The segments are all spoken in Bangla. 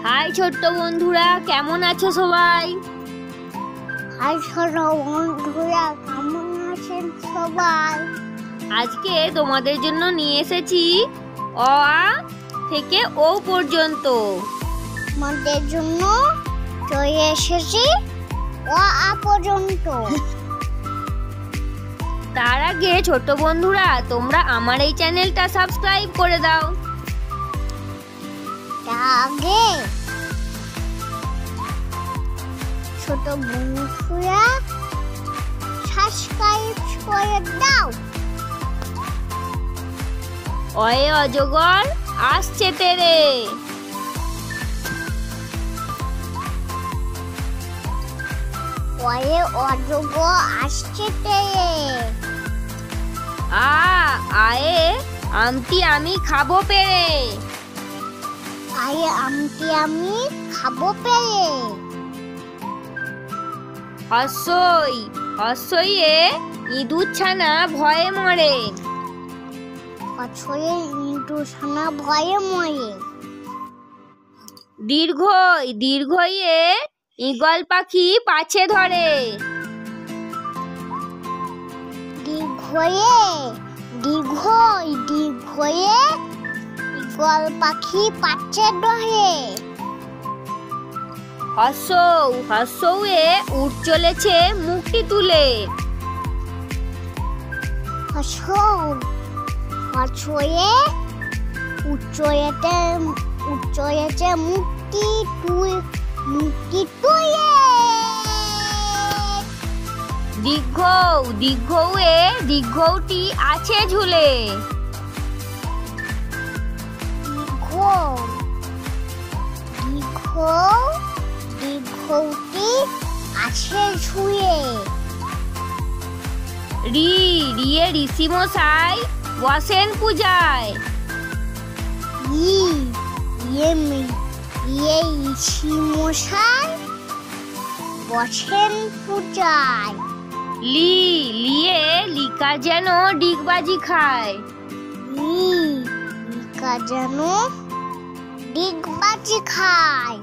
হাই ছোট্ট বন্ধুরা, কেমন আছো সবাই? হাই ছোট বন্ধুরা, কেমন আছেন সবাই? আজকে তোমাদের জন্য নিয়ে এসেছি অ আ থেকে ও পর্যন্ত। আমাদের জন্য চলে এসেছি অ আ পর্যন্ত। তার আগে ছোট্ট বন্ধুরা, তোমরা আমার এই চ্যানেলটা সাবস্ক্রাইব করে দাও। তার আগে ছোট বন্ধুরা সাবস্ক্রাইব করে দাও। অয়ে অজগর আসছে তেরে। অয়ে অজগর আসছে তেরে। আয়ে আমটি আমি খাবো পেরে। আয়ে আমটি আমি খাবো পেরে। হস্যই হস্যইয়ে ইঁদুর ছানা ভয়ে মরে। বছরে ইঁদুর ছানা ভয়ে মরে। দীর্ঘই দীর্ঘইয়ে ঈগল পাখি পাছে ধরে। দীর্ঘয়ে দীর্ঘই দীর্ঘয়ে ঈগল পাখি পাচ্ছে ধরে। হস্যৌ হস্যৌয়ে উঠ চলেছে মুখটি তুলে। হছয়ে উচ্চয়েতে মুক্তি তুলে। দীর্ঘৌ দীর্ঘৌয়ে দীর্ঘৌটি আছে ঝুলে। দীর্ঘটি আছে ঝুলে। রিয়ে ঋষি মশাই বসেন পূজায়। ইয়ে ঋষি মশাই বসেন পূজায়। লিয়ে লিকা যেন ডিগবাজি খায়। লিকা যেন ডিগবাজি খায়।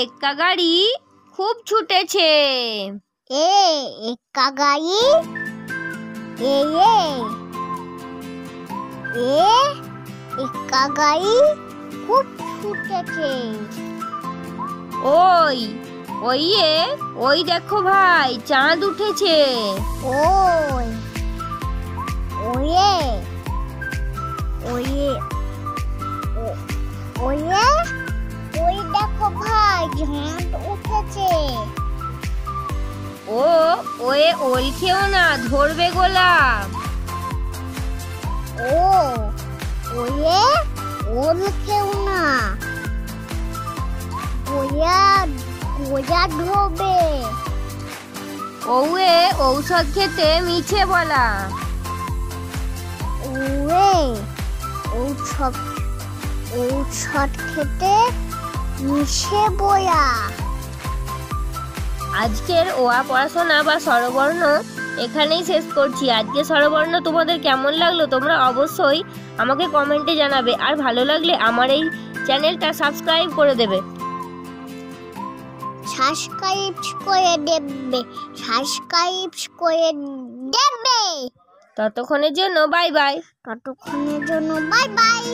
এক্কা গাড়ি খুব ছুটেছে। এক্কা গাড়ি এক্কা গাড়ি খুব ছুটেছে। ওই দেখো ভাই, চাঁদ উঠেছে। ওই দেখো ভাই, চাঁদ উঠেছে। ওয়ে ওল খেও না, ধরবে গোলাপ। ওয়ে ওল খেও না, গোজা ধরবে। ওয়ে ঔষধ খেতে মিছে বলা। ঔষধ খেতে মিছে বলা। আজকের ওয়া পড়াশোনা বা স্বরবর্ণ এখানেই শেষ করছি। আজকে স্বরবর্ণ তোমাদের কেমন লাগলো তোমরা অবশ্যই আমাকে কমেন্টে জানাবে। আর ভালো লাগলে আমার এই চ্যানেলটা সাবস্ক্রাইব করে দেবে। ততক্ষণের জন্য বাই বাই। ততক্ষণের জন্য বাই বাই।